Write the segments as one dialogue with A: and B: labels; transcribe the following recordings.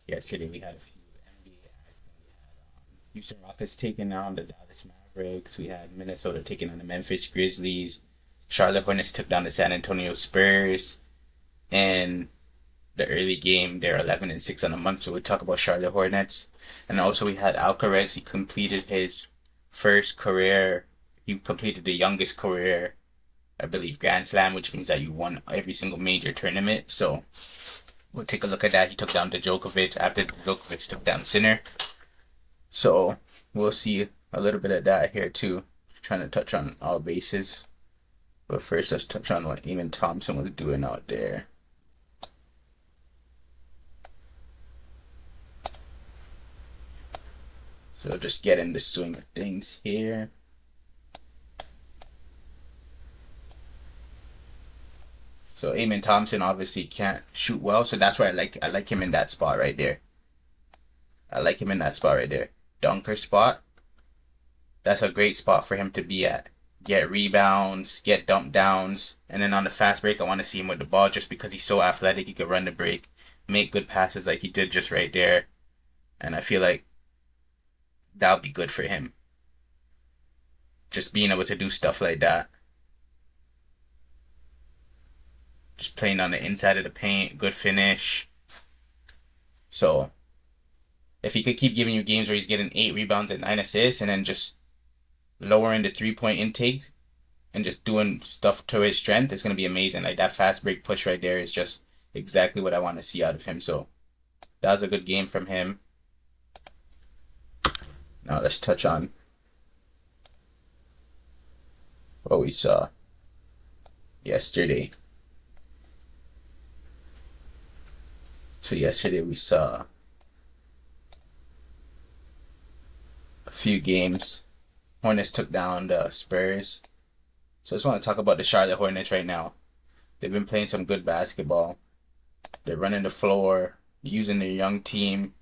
A: Yesterday we had a few NBA action. We had Houston Rockets taking on the Dallas Mavericks. We had Minnesota taking on the Memphis Grizzlies. Charlotte Hornets took down the San Antonio Spurs. And the early game, they're 11-6 on the month. So we talk about Charlotte Hornets. And also we had Alcaraz. He completed his first career. He completed the youngest career, I believe, Grand Slam, which means that you won every single major tournament. So we'll take a look at that. He took down Djokovic after Djokovic took down Sinner. So we'll see a little bit of that here too. Trying to touch on all bases. But first, let's touch on what Amen Thompson was doing out there. So just get in the swing of things here. So Amen Thompson obviously can't shoot well, so that's why I like him in that spot right there. I like him in that spot right there. Dunker spot. That's a great spot for him to be at. Get rebounds, get dump downs, and then on the fast break, I want to see him with the ball just because he's so athletic. He can run the break, make good passes like he did just right there, and I feel like that would be good for him. Just being able to do stuff like that. Just playing on the inside of the paint, good finish. So if he could keep giving you games where he's getting 8 rebounds and 9 assists and then just lowering the 3-point intake and just doing stuff to his strength, it's going to be amazing. Like that fast break push right there is just exactly what I want to see out of him. So that was a good game from him. Now let's touch on what we saw yesterday. So yesterday we saw a few games. Hornets took down the Spurs. So I just want to talk about the Charlotte Hornets right now. They've been playing some good basketball. They're running the floor, using their young team,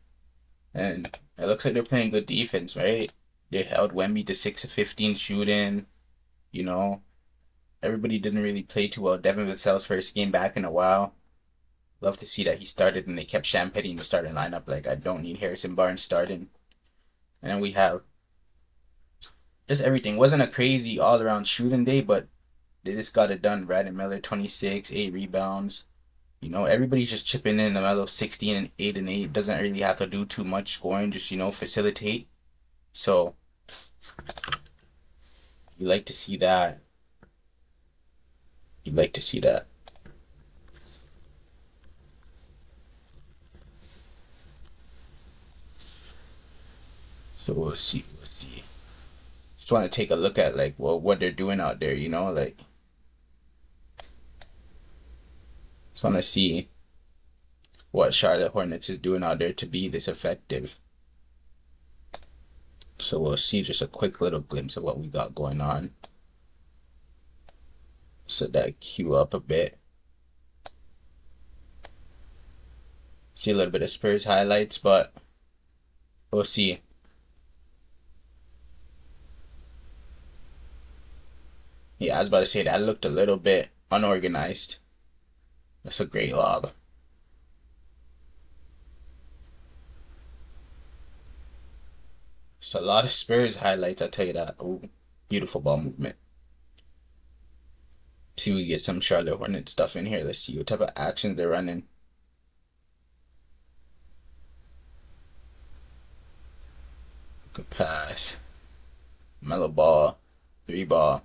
A: and it looks like they're playing good defense, right? They held Wemby to 6 of 15 shooting. You know, everybody didn't really play too well. Devin Vassell's first game back in a while. Love to see that he started and they kept Champagny in the starting lineup. Like, I don't need Harrison Barnes starting. And then we have just everything. Wasn't a crazy all-around shooting day, but they just got it done. Brandon Miller, 26, 8 rebounds. You know, everybody's just chipping in. LaMelo, 16 and 8 and 8. Doesn't really have to do too much scoring. Just, facilitate. So, you like to see that. You'd like to see that. So we'll see. Just want to take a look at what they're doing out there. Just want to see what Charlotte Hornets is doing out there to be this effective. So we'll see just a quick little glimpse of what we got going on. So that cue up a bit. See a little bit of Spurs highlights, but we'll see. Yeah, I was about to say that looked a little bit unorganized. That's a great lob. It's a lot of Spurs highlights, I'll tell you that. Ooh, beautiful ball movement. See if we get some Charlotte Hornet stuff in here. Let's see what type of actions they're running. Good pass. Mellow ball. 3 ball.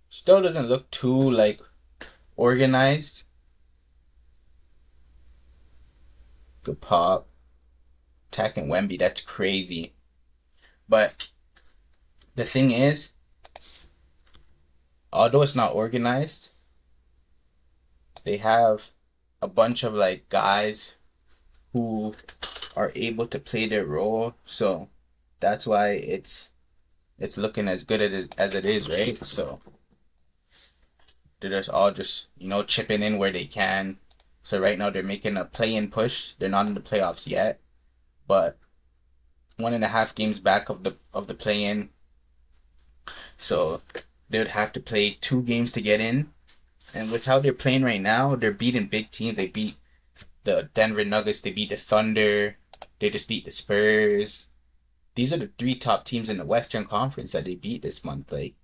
A: Still doesn't look too organized. Good pop. Attacking Wemby, that's crazy. But the thing is, although it's not organized, they have a bunch of guys who are able to play their role. So that's why it's looking as good as it is, right? So they're just all chipping in where they can. So right now they're making a play-in push. They're not in the playoffs yet, but 1.5 games back of the play-in. So they would have to play 2 games to get in, And with how they're playing right now, they're beating big teams. They beat the Denver Nuggets. They beat the Thunder. They just beat the Spurs. These are the three top teams in the Western Conference that they beat this month. Like,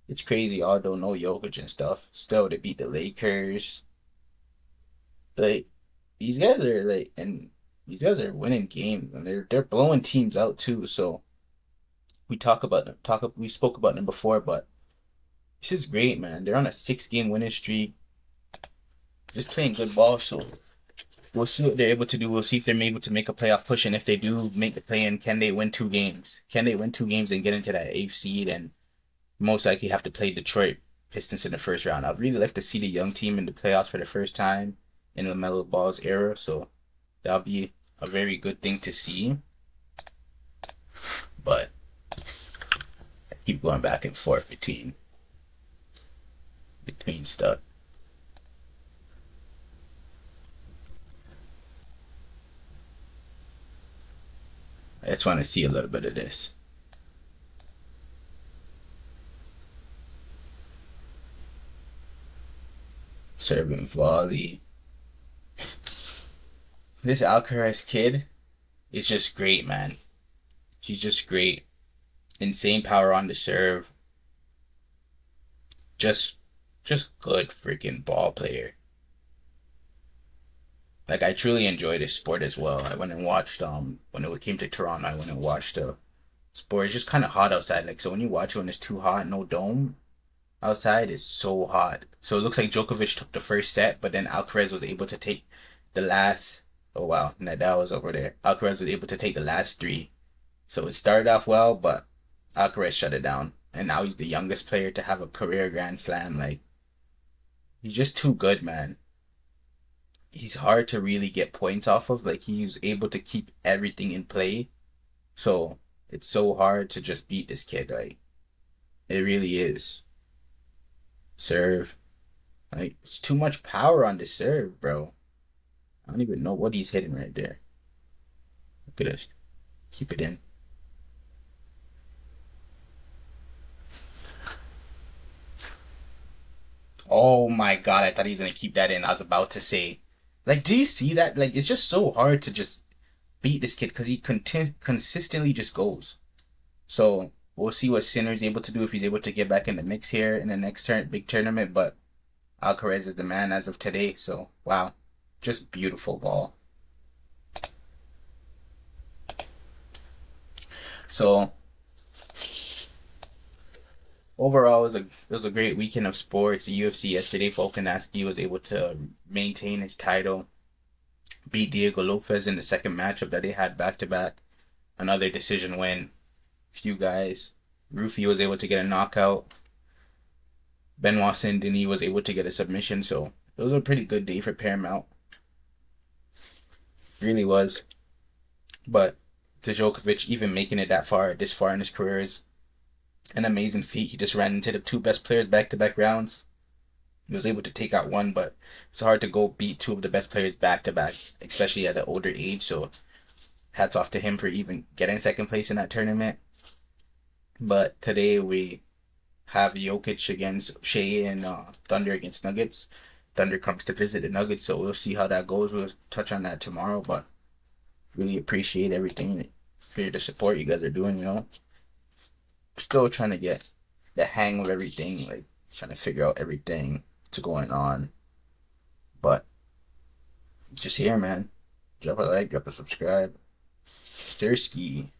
A: it's crazy. Although no Jokic and stuff, still they beat the Lakers. Like, these guys are like, and these guys are winning games, and they're blowing teams out too. So we talk about them. We spoke about them before, but this is great, man. They're on a 6 game winning streak, just playing good ball. So we'll see what they're able to do. We'll see if they're able to make a playoff push, and if they do make the play in, can they win 2 games? Can they win 2 games and get into that 8th seed? And most likely have to play Detroit Pistons in the first round. I'd really like to see the young team in the playoffs for the first time in LaMelo Ball's era. So that'll be a very good thing to see. But I keep going back and forth between stuff. I just want to see a little bit of this. Serving volley. This Alcaraz kid is just great, man. He's just great. Insane power on the serve. Just good freaking ball player. Like, I truly enjoy this sport as well. I went and watched when it came to Toronto, I went and watched the sport. It's just kind of hot outside. Like, so when you watch it when it's too hot, no dome outside, it's so hot. So it looks like Djokovic took the first set, but then Alcaraz was able to take the last. Oh wow, Nadal was over there. Alcaraz was able to take the last 3. So it started off well, but Alcaraz shut it down. And now he's the youngest player to have a career Grand Slam. Like, he's just too good, man. He's hard to really get points off of. Like, he's able to keep everything in play. So it's so hard to just beat this kid. Like, it really is. Serve. Like, it's too much power on the serve, bro. I don't even know what he's hitting right there. Look at this. Keep it in. Oh my god, I thought he was gonna keep that in. I was about to say, like, do you see that? Like, it's just so hard to just beat this kid because he consistently just goes. So we'll see what Sinner's able to do if he's able to get back in the mix here in the next big tournament. But Alcaraz is the man as of today. So wow, just beautiful ball. So overall, it was a great weekend of sports. The UFC yesterday, Volkanovski was able to maintain his title, beat Diego Lopez in the second matchup that they had back to back. Another decision win. Few guys. Rufi was able to get a knockout. Benoit Saint-Denis was able to get a submission. So it was a pretty good day for Paramount. Really was. But Djokovic even making it this far in his career is an amazing feat. He just ran into the 2 best players back-to-back rounds. He was able to take out one, but it's hard to go beat 2 of the best players back-to-back, especially at an older age. So hats off to him for even getting second place in that tournament. But today we have Jokic against Shea and Thunder against Nuggets. Thunder comes to visit the Nuggets, so we'll see how that goes. We'll touch on that tomorrow, but really appreciate everything for the support you guys are doing, you know. Still trying to get the hang of everything, like trying to figure out everything that's going on. But just here, man. Drop a like, drop a subscribe. Thirsty.